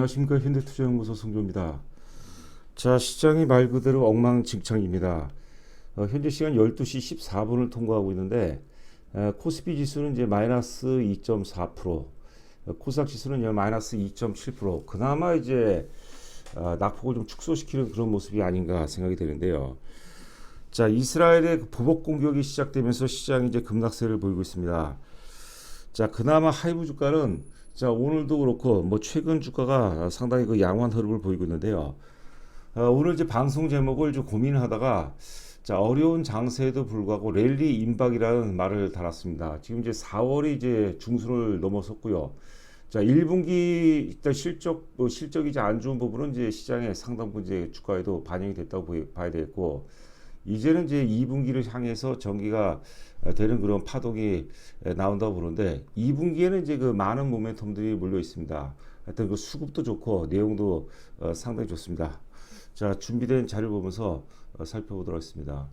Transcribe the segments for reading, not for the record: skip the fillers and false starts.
안녕하십니까. 현대투자연구소 송조입니다. 자, 시장이 말 그대로 엉망진창입니다. 현재 시간 12시 14분을 통과하고 있는데 코스피 지수는 이제 마이너스 2.4%, 코스닥 지수는 이제 마이너스 2.7%. 그나마 이제 낙폭을 좀 축소시키는 그런 모습이 아닌가 생각이 되는데요. 자, 이스라엘의 보복 공격이 시작되면서 시장이 이제 급락세를 보이고 있습니다. 자, 그나마 하이브 주가는 자, 오늘도 그렇고 뭐 최근 주가가 상당히 그 양호한 흐름을 보이고 있는데요. 오늘 이제 방송 제목을 좀 고민하다가 자, 어려운 장세에도 불구하고 랠리 임박이라는 말을 달았습니다. 지금 이제 4월이 이제 중순을 넘어섰고요. 자, 1분기 일단 실적이 이제 안 좋은 부분은 이제 시장의 상당 부분 이제 주가에도 반영이 됐다고 봐야 되겠고, 이제는 이제 2분기를 향해서 전기가 되는 그런 파동이 나온다고 보는데, 2분기에는 이제 그 많은 모멘텀들이 몰려 있습니다. 하여튼 그 수급도 좋고 내용도 상당히 좋습니다. 자, 준비된 자료를 보면서 살펴보도록 하겠습니다.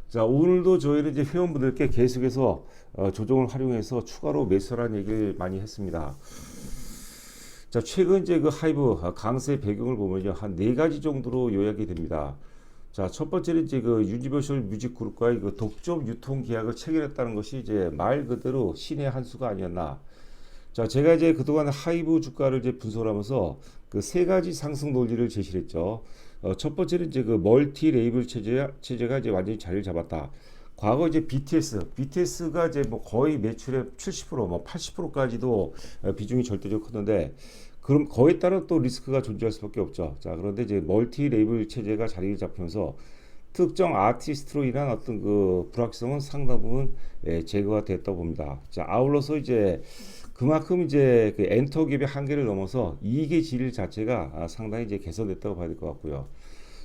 자, 오늘도 저희는 이제 회원분들께 계속해서 조정을 활용해서 추가로 매수라는 얘기를 많이 했습니다. 자, 최근 이제 그 하이브 강세 배경을 보면요, 한 네 가지 정도로 요약이 됩니다. 자, 첫 번째는 이제 그 유니버셜 뮤직 그룹과의 그 독점 유통 계약을 체결했다는 것이 이제 말 그대로 신의 한 수가 아니었나. 자, 제가 이제 그동안 하이브 주가를 이제 분석하면서 그 세 가지 상승 논리를 제시를 했죠. 첫 번째는 이제 그 멀티 레이블 체제가 이제 완전히 자리를 잡았다. 과거 이제 BTS가 이제 뭐 거의 매출의 70%, 뭐 80%까지도 비중이 절대적으로 컸는데, 그럼 거기에 따른 또 리스크가 존재할 수밖에 없죠. 자, 그런데 이제 멀티 레이블 체제가 자리를 잡히면서 특정 아티스트로 인한 어떤 그 불확실성은 상당 부분 제거가 됐다고 봅니다. 자, 아울러서 이제 그만큼 이제 그 엔터 갭의 한계를 넘어서 이익의 질 자체가 상당히 이제 개선됐다고 봐야 될 것 같고요.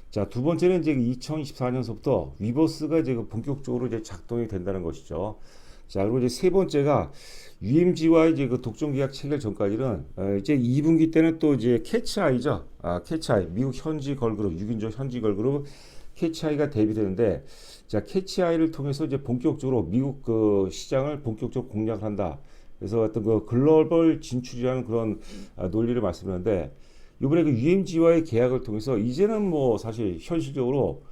자, 두 번째는 이제 2024년서부터 위버스가 이제 본격적으로 이제 작동이 된다는 것이죠. 자, 그리고 이제 세 번째가 UMG와 이제 그 독점 계약 체결 전까지는 이제 2분기 때는 또 이제 캐치아이죠. 캐치아이 미국 현지 걸그룹 6인조 현지 걸그룹 캐치아이가 데뷔되는데, 자, 캐치아이를 통해서 이제 본격적으로 미국 그 시장을 본격적으로 공략을 한다. 그래서 어떤 그 글로벌 진출이라는 그런 논리를 말씀하는데, 이번에 그 UMG와의 계약을 통해서 이제는 뭐 사실 현실적으로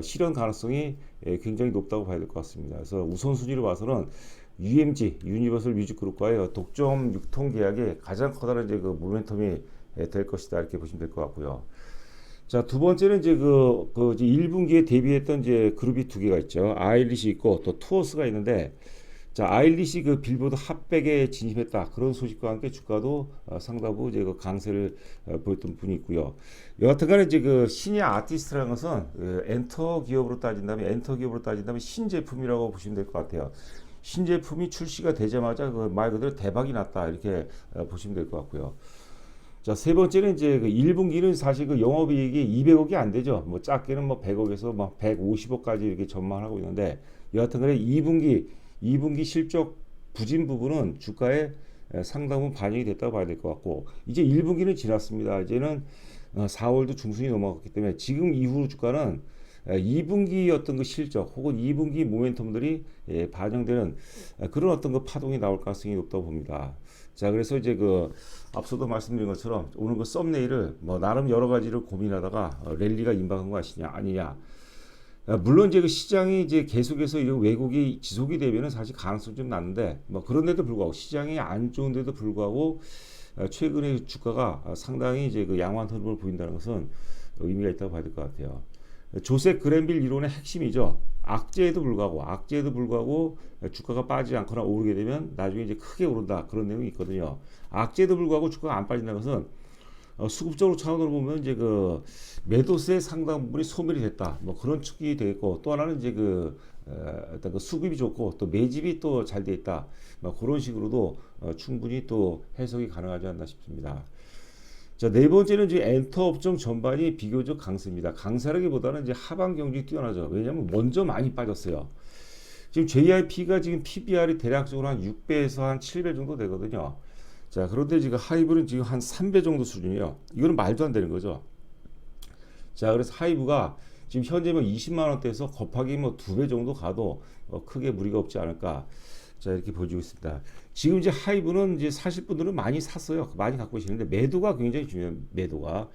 실현 가능성이 굉장히 높다고 봐야 될 것 같습니다. 그래서 우선순위로 봐서는 UMG 유니버설 뮤직 그룹과의 독점 유통 계약이 가장 커다란 이제 그 모멘텀이 될 것이다, 이렇게 보시면 될 것 같고요. 자, 두 번째는 이제 이제 1분기에 데뷔했던 이제 그룹이 두 개가 있죠. 아일리시 있고 또 투어스가 있는데, 자, 아일리시 그 빌보드 핫백에 진입했다, 그런 소식과 함께 주가도 상당부 이제 그 강세를 보였던 분이 있고요. 여하튼간에 이제 그 신의 아티스트라는 것은 엔터 기업으로 따진다면 신제품이라고 보시면 될 것 같아요. 신제품이 출시가 되자마자 그 말 그대로 대박이 났다, 이렇게 보시면 될 것 같고요. 자, 세 번째는 이제 그 1분기는 사실 그 영업이익이 200억이 안 되죠. 뭐 작게는 뭐 100억에서 뭐 150억까지 이렇게 전망하고 있는데, 여하튼간에 2분기 실적 부진 부분은 주가에 상당 부분 반영이 됐다고 봐야 될 것 같고, 이제 1분기는 지났습니다. 이제는 4월도 중순이 넘어갔기 때문에 지금 이후 주가는 2분기 어떤 그 실적 혹은 2분기 모멘텀들이 반영되는 그런 어떤 그 파동이 나올 가능성이 높다고 봅니다. 자, 그래서 이제 그 앞서도 말씀드린 것처럼 오늘 그 썸네일을 뭐 나름 여러 가지를 고민하다가 랠리가 임박한 거 아니냐. 물론 이제 그 시장이 이제 계속해서 이런 왜곡이 지속이 되면은 사실 가능성이 좀 낮는데, 뭐 그런데도 불구하고 시장이 안 좋은데도 불구하고 최근에 주가가 상당히 이제 그 양호한 흐름을 보인다는 것은 의미가 있다고 봐야 될 것 같아요. 조셉 그랜빌 이론의 핵심이죠. 악재에도 불구하고 주가가 빠지지 않거나 오르게 되면 나중에 이제 크게 오른다, 그런 내용이 있거든요. 악재에도 불구하고 주가가 안 빠진다는 것은 수급적으로 차원으로 보면 이제 그 매도세의 상당 부분이 소멸이 됐다, 뭐 그런 측이 되겠고, 또 하나는 이제 어떤 그 수급이 좋고 또 매집이 또 잘 돼 있다, 뭐 그런 식으로도 충분히 또 해석이 가능하지 않나 싶습니다. 자, 네 번째는 이제 엔터 업종 전반이 비교적 강세입니다. 강세라기보다는 이제 하방 경쟁이 뛰어나죠. 왜냐하면 먼저 많이 빠졌어요. 지금 JIP가 지금 PBR이 대략적으로 한 6배에서 한 7배 정도 되거든요. 자, 그런데 지금 하이브는 지금 한 3배 정도 수준이에요. 이거는 말도 안 되는 거죠. 자, 그래서 하이브가 지금 현재 뭐 20만 원대에서 곱하기 뭐 2배 정도 가도 크게 무리가 없지 않을까. 자, 이렇게 보여주고 있습니다. 지금 이제 하이브는 이제 사실 분들은 많이 샀어요. 많이 갖고 계시는데 매도가 굉장히 중요해요. 매도가.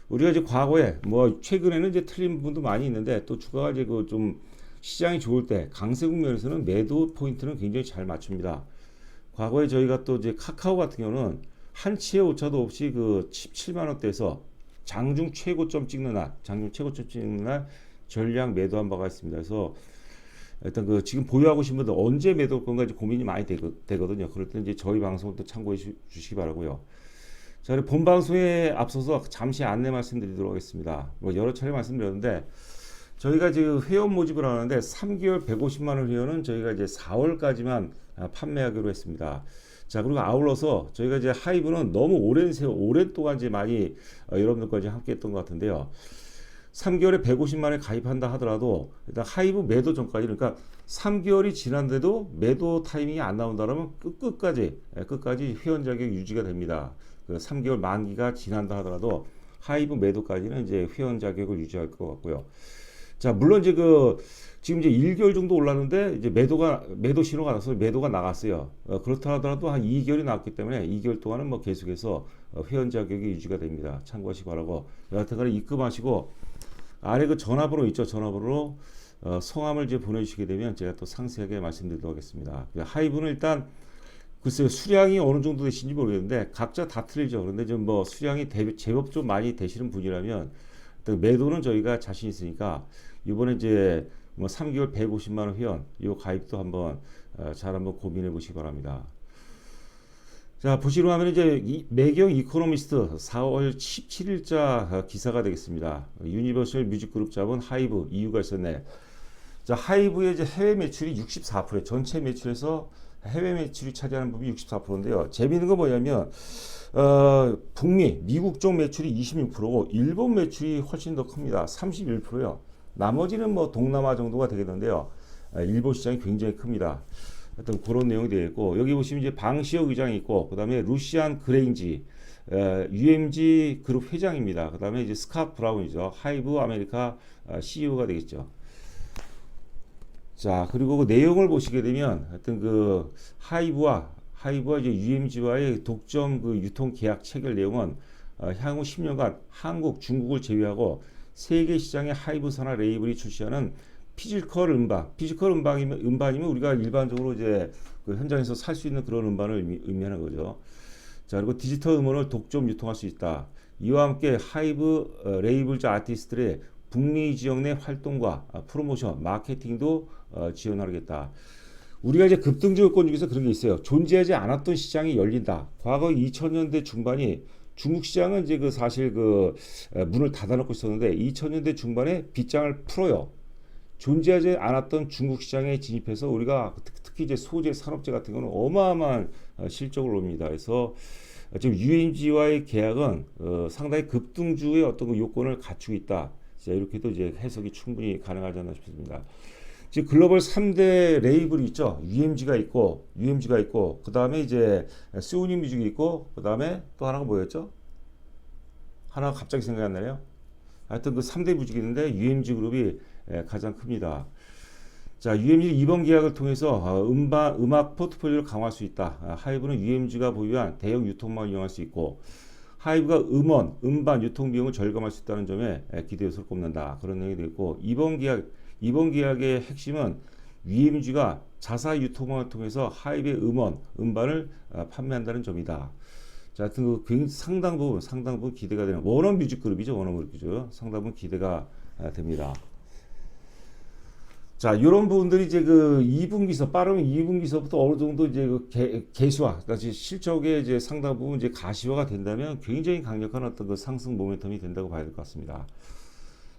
우리가 이제 과거에 뭐 최근에는 이제 틀린 분도 많이 있는데 또 주가가 이제 그 좀 시장이 좋을 때 강세 국면에서는 매도 포인트는 굉장히 잘 맞춥니다. 과거에 저희가 또 이제 카카오 같은 경우는 한치의 오차도 없이 그 17만 원대에서 장중 최고점 찍는 날, 전량 매도한 바가 있습니다. 그래서 일단 그 지금 보유하고 계신 분들 언제 매도할 건가 이제 고민이 많이 되거든요. 그럴 때 이제 저희 방송을 또 참고해 주시기 바라고요. 자, 그리고 본 방송에 앞서서 잠시 안내 말씀드리도록 하겠습니다. 뭐 여러 차례 말씀드렸는데 저희가 지금 회원 모집을 하는데 3개월 150만 원 회원은 저희가 이제 4월까지만 판매하기로 했습니다. 자, 그리고 아울러서 저희가 이제 하이브는 너무 오랫동안 이제 많이 여러분들과 이제 함께 했던 것 같은데요. 3개월에 150만 원에 가입한다 하더라도 일단 하이브 매도 전까지, 그러니까 3개월이 지난데도 매도 타이밍이 안 나온다면 끝까지 회원 자격 유지가 됩니다. 그 3개월 만기가 지난다 하더라도 하이브 매도까지는 이제 회원 자격을 유지할 것 같고요. 자, 물론 이제 지금 이제 1개월 정도 올랐는데 이제 매도 신호가 나서 매도가 나갔어요. 그렇다 하더라도 한 2개월이 나왔기 때문에 2개월 동안은 뭐 계속해서 회원 자격이 유지가 됩니다. 참고하시기 바라고. 여하튼간에 입금하시고 아래 그 전화번호 있죠. 전화번호로 성함을 이제 보내주시게 되면 제가 또 상세하게 말씀드리도록 하겠습니다. 하이브는 일단 글쎄요, 수량이 어느 정도 되시는지 모르겠는데 각자 다 틀리죠. 그런데 좀 뭐 수량이 제법 좀 많이 되시는 분이라면 매도는 저희가 자신 있으니까 이번에 이제 뭐 3개월 150만 원 회원 이 가입도 한번 잘 한번 고민해 보시기 바랍니다. 자, 보시로 하면 이제 매경 이코노미스트 4월 17일자 기사가 되겠습니다. 유니버셜 뮤직그룹 잡은 하이브 이유가 있었네. 자, 하이브의 이제 해외 매출이 64%, 전체 매출에서 해외 매출이 차지하는 부분이 64%인데요. 재미있는 건 뭐냐면 미국 쪽 매출이 26%고 일본 매출이 훨씬 더 큽니다. 31%요. 나머지는 뭐 동남아 정도가 되겠는데요. 일본 시장이 굉장히 큽니다. 어떤 그런 내용이 되어 있고, 여기 보시면 이제 방시혁 의장이 있고, 그 다음에 루시안 그레인지 UMG 그룹 회장입니다. 그 다음에 이제 스캇 브라운이죠. 하이브 아메리카 CEO가 되겠죠. 자, 그리고 그 내용을 보시게 되면 하여튼 그 하이브와 이제 UMG와의 독점 그 유통 계약 체결 내용은 향후 10년간 한국, 중국을 제외하고 세계 시장의 하이브 산하 레이블이 출시하는 피지컬 음반이면 우리가 일반적으로 이제 그 현장에서 살 수 있는 그런 음반을 의미하는 거죠. 자, 그리고 디지털 음원을 독점 유통할 수 있다. 이와 함께 하이브 레이블자 아티스트들의 북미 지역 내 활동과 프로모션, 마케팅도 지원하겠다. 우리가 이제 급등주 요건 중에서 그런 게 있어요. 존재하지 않았던 시장이 열린다. 과거 2000년대 중반이 중국 시장은 이제 사실 문을 닫아놓고 있었는데 2000년대 중반에 빗장을 풀어요. 존재하지 않았던 중국 시장에 진입해서 우리가 특히 이제 소재, 산업재 같은 경우는 어마어마한 실적을 옵니다. 그래서 지금 UMG와의 계약은 상당히 급등주의 어떤 그 요건을 갖추고 있다. 이렇게도 이제 해석이 충분히 가능하지 않나 싶습니다. 지금 글로벌 3대 레이블이 있죠. UMG가 있고, 그 다음에 이제 소니 뮤직이 있고, 그 다음에 또 하나가 뭐였죠? 하나가 갑자기 생각이 안 나네요. 하여튼 그 3대 뮤직이 있는데 UMG 그룹이 가장 큽니다. 자, UMG 이번 계약을 통해서 음악 포트폴리오를 강화할 수 있다. 하이브는 UMG가 보유한 대형 유통망을 이용할 수 있고, 하이브가 음반 유통 비용을 절감할 수 있다는 점에 기대 요소를 꼽는다. 그런 내용이 되고, 이번 계약의 핵심은 UMG가 자사 유통망을 통해서 하이브의 음반을 판매한다는 점이다. 자, 하여튼 상당 부분 기대가 되는 워너 뮤직 그룹이죠. 상당 부분 기대가 됩니다. 자, 이런 부분들이 이제 빠르면 2분기서부터 어느 정도 이제 개수화, 그러니까 실적의 이제 상당 부분 이제 가시화가 된다면 굉장히 강력한 어떤 상승 모멘텀이 된다고 봐야 될 것 같습니다.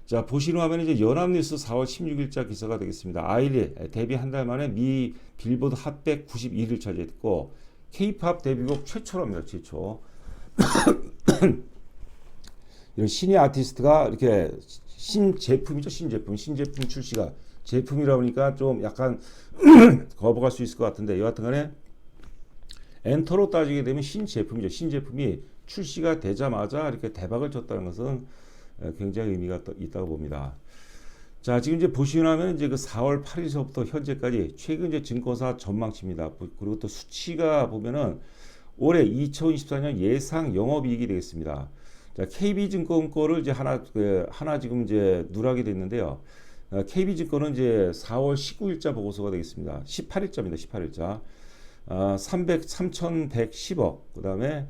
자, 보시는 화면에 이제 연합뉴스 4월 16일자 기사가 되겠습니다. 아일리 데뷔 한 달 만에 미 빌보드 핫100 91위를 차지했고, K-팝 데뷔곡 최초랍니다. 최초. 이런 신의 아티스트가 이렇게 신제품 출시가 제품이라 보니까 좀 약간 거부할 수 있을 것 같은데, 여하튼간에 엔터로 따지게 되면 신제품이죠. 신제품이 출시가 되자마자 이렇게 대박을 쳤다는 것은 굉장히 의미가 있다고 봅니다. 자, 지금 이제 보시면 이제 그 4월 8일서부터 현재까지 최근 이제 증권사 전망치입니다. 그리고 또 수치가 보면은 올해 2024년 예상 영업이익이 되겠습니다. 자, KB증권 거를 이제 하나 지금 이제 누락이 됐는데요. KB증권은 이제 4월 19일자 보고서가 되겠습니다. 18일자입니다. 18일자. 3,110억. 그다음에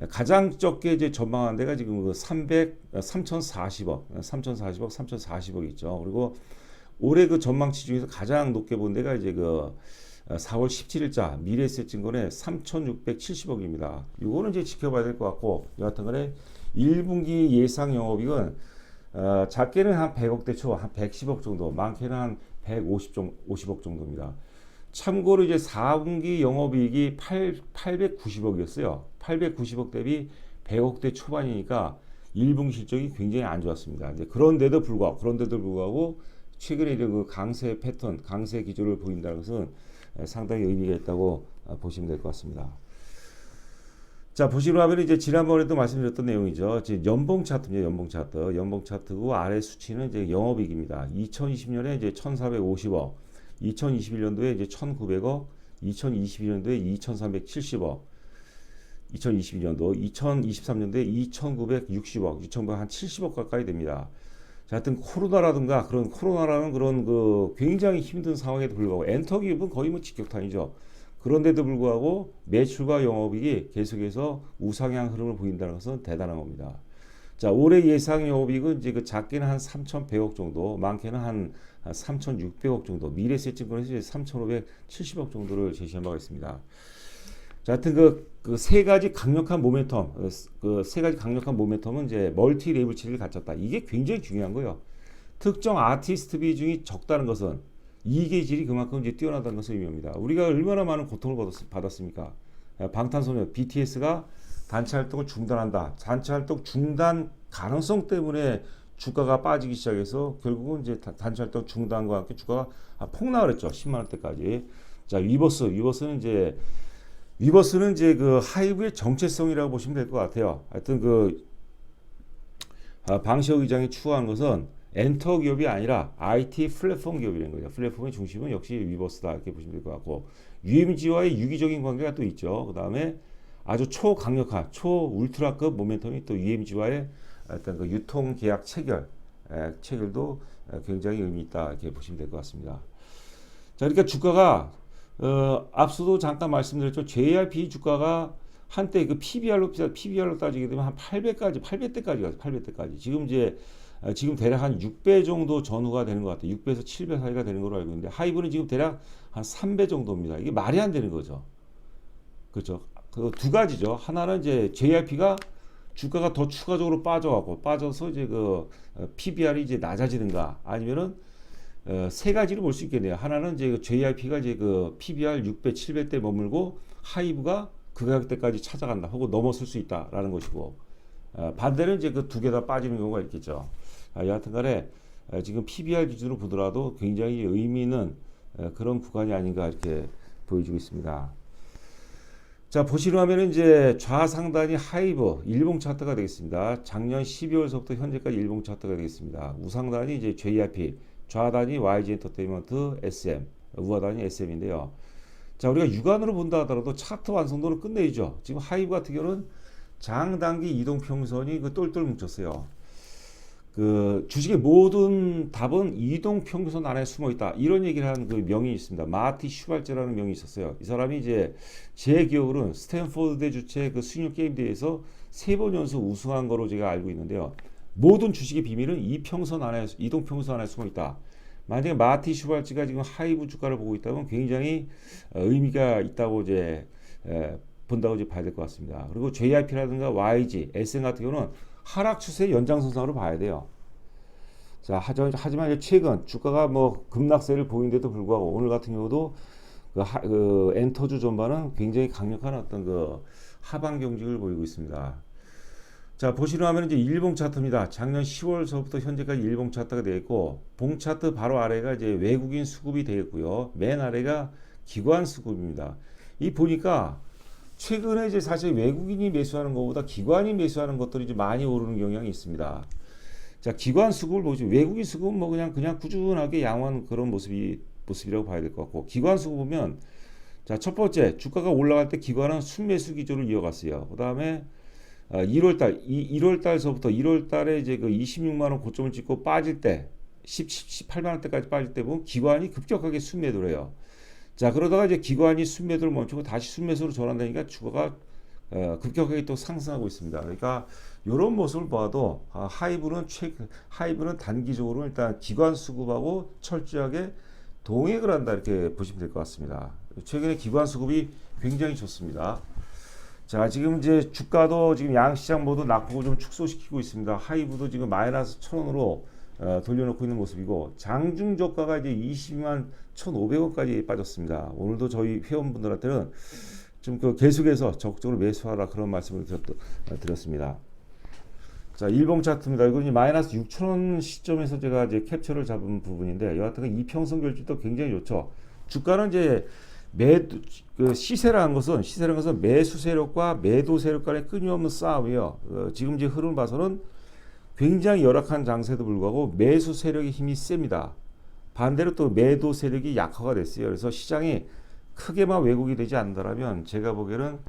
가장 적게 이제 전망한 데가 지금 그 3,040억, 3,040억 있죠. 그리고 올해 그 전망치 중에서 가장 높게 본 데가 이제 그 4월 17일자 미래에셋증권의 3,670억입니다. 이거는 이제 지켜봐야 될 것 같고, 여하튼간에 1분기 예상 영업이익은 작게는 한 100억대 초, 한 110억 정도, 많게는 한 50억 정도입니다. 참고로 이제 4분기 영업이익이 890억이었어요. 890억 대비 100억대 초반이니까 1분기 실적이 굉장히 안 좋았습니다. 이제 그런데도 불구하고 최근에 그 강세 패턴, 강세 기조를 보인다는 것은 상당히 의미가 있다고 보시면 될 것 같습니다. 자, 보시면 이제 지난번에도 말씀드렸던 내용이죠. 지금 연봉 차트입니다. 연봉 차트고 아래 수치는 이제 영업이익입니다. 2020년에 이제 1,450억, 2021년도에 이제 1,900억, 2022년도에 2,370억, 2022년도, 2023년도에 2,960억, 2,900한 70억 가까이 됩니다. 자, 하여튼 코로나라는 그런 그 굉장히 힘든 상황에도 불구하고 엔터 기업은 거의 뭐 직격탄이죠. 그런데도 불구하고 매출과 영업이익이 계속해서 우상향 흐름을 보인다는 것은 대단한 겁니다. 자, 올해 예상 영업이익은 이제 그 작게는 한 3,100억 정도, 많게는 한 3,600억 정도, 미래에셋증권에서 3,570억 정도를 제시한 바가 있습니다. 자, 하여튼 그 세 가지 강력한 모멘텀은 이제 멀티 레이블치를 갖췄다. 이게 굉장히 중요한 거예요. 특정 아티스트 비중이 적다는 것은 이익의 질이 그만큼 이제 뛰어나다는 것을 의미합니다. 우리가 얼마나 많은 고통을 받았습니까? 방탄소년 BTS가 단체 활동을 중단한다. 단체 활동 중단 가능성 때문에 주가가 빠지기 시작해서 결국은 이제 단체 활동 중단과 함께 주가가 폭락을 했죠. 10만 원대까지. 자, 위버스는 이제 그 하이브의 정체성이라고 보시면 될 것 같아요. 하여튼 방시혁 의장이 추구하는 것은 엔터 기업이 아니라 IT 플랫폼 기업이라는 거죠. 플랫폼의 중심은 역시 위버스다 이렇게 보시면 될 것 같고, UMG와의 유기적인 관계가 또 있죠. 그 다음에 아주 초강력한 울트라급 모멘텀이 또 UMG와의 어떤 그 유통 계약 체결도 굉장히 의미 있다 이렇게 보시면 될 것 같습니다. 자, 그러니까 주가가 앞서도 잠깐 말씀드렸죠. JRP 주가가 한때 그 PBR로 따지게 되면 한 800대까지 가죠. 800대까지. 지금 대략 한 6배 정도 전후가 되는 것 같아요. 6배에서 7배 사이가 되는 걸로 알고 있는데, 하이브는 지금 대략 한 3배 정도입니다. 이게 말이 안 되는 거죠. 그렇죠. 그 두 가지죠. 하나는 이제 JRP가 주가가 더 추가적으로 빠져서 이제 그 PBR이 이제 낮아지는가, 아니면은 세 가지로 볼 수 있겠네요. 하나는 이제 그 JRP가 이제 그 PBR 6배, 7배 때 머물고 하이브가 그 가격대까지 찾아간다, 혹은 넘어설 수 있다라는 것이고, 반대는 이제 그 두 개 다 빠지는 경우가 있겠죠. 여하튼간에 지금 PBR 기준으로 보더라도 굉장히 의미 있는 그런 구간이 아닌가 이렇게 보여주고 있습니다. 자, 보시는 화면은 이제 좌상단이 하이브 일봉 차트가 되겠습니다. 작년 12월서부터 현재까지 일봉 차트가 되겠습니다. 우상단이 이제 JRP, 좌단이 YG 엔터테인먼트 SM, 우하단이 SM인데요. 자, 우리가 육안으로 본다 하더라도 차트 완성도는 끝내죠. 지금 하이브 같은 경우는 장단기 이동평선이 똘똘 뭉쳤어요. 그 주식의 모든 답은 이동평선 안에 숨어 있다, 이런 얘기를 한 그 명인이 있습니다. 마티 슈발제라는 명이 있었어요. 이 사람이 이제 제 기억으로는 스탠포드대 주최 그 수익률 게임 대회에서 3번 연속 우승한 거로 제가 알고 있는데요. 모든 주식의 비밀은 이동평선 안에 숨어 있다. 만약에 마티 슈발츠가 지금 하이브 주가를 보고 있다면 굉장히 의미가 있다고 이제 본다고 이제 봐야 될 것 같습니다. 그리고 JRP라든가 YG, SM 같은 경우는 하락 추세 연장선상으로 봐야 돼요. 자, 하지만 이제 최근 주가가 뭐 급락세를 보이는데도 불구하고 오늘 같은 경우도 그 엔터주 전반은 굉장히 강력한 어떤 그 하방 경직을 보이고 있습니다. 자, 보시는 화면은 이제 일봉 차트입니다. 작년 10월서부터 현재까지 일봉 차트가 되어 있고, 봉 차트 바로 아래가 이제 외국인 수급이 되겠고요. 맨 아래가 기관 수급입니다. 이 보니까 최근에 이제 사실 외국인이 매수하는 것보다 기관이 매수하는 것들이 이제 많이 오르는 경향이 있습니다. 자, 기관 수급을 보죠. 외국인 수급은 뭐 그냥 꾸준하게 양호한 그런 모습이라고 봐야 될 것 같고, 기관 수급 보면 자, 첫 번째 주가가 올라갈 때 기관은 순매수 기조를 이어갔어요. 그다음에 1월 달서부터 1월 달에 이제 그 26만 원 고점을 찍고 빠질 때 18만 원대까지 빠질 때 보면 기관이 급격하게 순매도를 해요. 자, 그러다가 이제 기관이 순매도를 멈추고 다시 순매수로 전환되니까 주가가 급격하게 또 상승하고 있습니다. 그러니까 이런 모습을 봐도 하이브는 단기적으로 일단 기관 수급하고 철저하게 동행을 한다 이렇게 보시면 될 것 같습니다. 최근에 기관 수급이 굉장히 좋습니다. 자, 지금 이제 주가도 지금 양시장 모두 낙폭을 좀 축소시키고 있습니다. 하이브도 지금 마이너스 1,000원으로 돌려놓고 있는 모습이고, 장중 저가가 이제 22만 1,500원까지 빠졌습니다. 오늘도 저희 회원분들한테는 좀 그 계속해서 적극적으로 매수하라 그런 말씀을 드렸습니다. 자, 일봉 차트입니다. 이건 이제 마이너스 6,000원 시점에서 제가 이제 캡처를 잡은 부분인데, 여하튼 이평선 결집도 굉장히 좋죠. 주가는 이제 시세라는 것은 매수 세력과 매도 세력 간의 끊임없는 싸움이에요. 지금 이제 흐름을 봐서는 굉장히 열악한 장세도 불구하고 매수 세력의 힘이 셉니다. 반대로 또 매도 세력이 약화가 됐어요. 그래서 시장이 크게만 왜곡이 되지 않는다면 제가 보기에는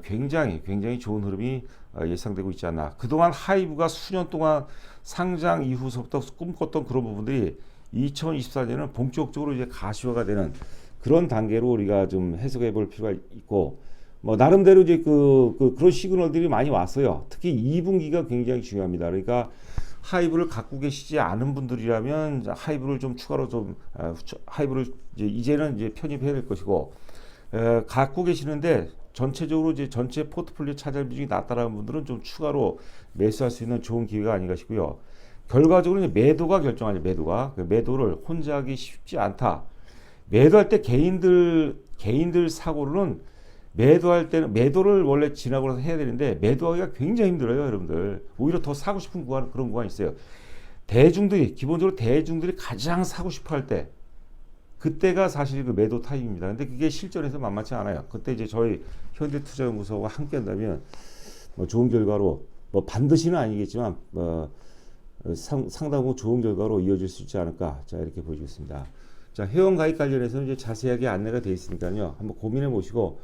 굉장히 좋은 흐름이 예상되고 있지 않나. 그동안 하이브가 수년 동안 상장 이후서부터 꿈꿨던 그런 부분들이 2024년에는 본격적으로 이제 가시화가 되는 그런 단계로 우리가 좀 해석해 볼 필요가 있고, 뭐 나름대로 이제 그런 시그널들이 많이 왔어요. 특히 2분기가 굉장히 중요합니다. 그러니까 하이브를 갖고 계시지 않은 분들이라면 하이브를 좀 추가로 하이브를 이제는 이제 편입해야 될 것이고, 갖고 계시는데 전체적으로 이제 전체 포트폴리오 차지할 비중이 낮다라는 분들은 좀 추가로 매수할 수 있는 좋은 기회가 아닌가 싶고요. 결과적으로 이제 매도가 결정하죠. 매도를 혼자 하기 쉽지 않다. 매도할 때 개인들 사고로는 매도할 때는 매도를 원래 진압을 해서 해야 되는데 매도하기가 굉장히 힘들어요, 여러분들. 오히려 더 사고 싶은 그런 구간이 있어요. 기본적으로 대중들이 가장 사고 싶어 할 때, 그때가 사실 그 매도 타임입니다. 근데 그게 실전에서 만만치 않아요. 그때 이제 저희 현대투자연구소와 함께 한다면 뭐 좋은 결과로, 뭐 반드시는 아니겠지만 상당히 좋은 결과로 이어질 수 있지 않을까, 자, 이렇게 보여주겠습니다. 자, 회원 가입 관련해서는 이제 자세하게 안내가 되어 있으니까요. 한번 고민해 보시고,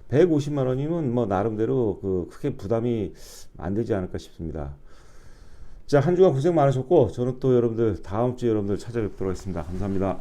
150만 원이면 뭐 나름대로 크게 부담이 안 되지 않을까 싶습니다. 자, 한 주간 고생 많으셨고, 저는 또 여러분들 다음 주에 여러분들 찾아뵙도록 하겠습니다. 감사합니다.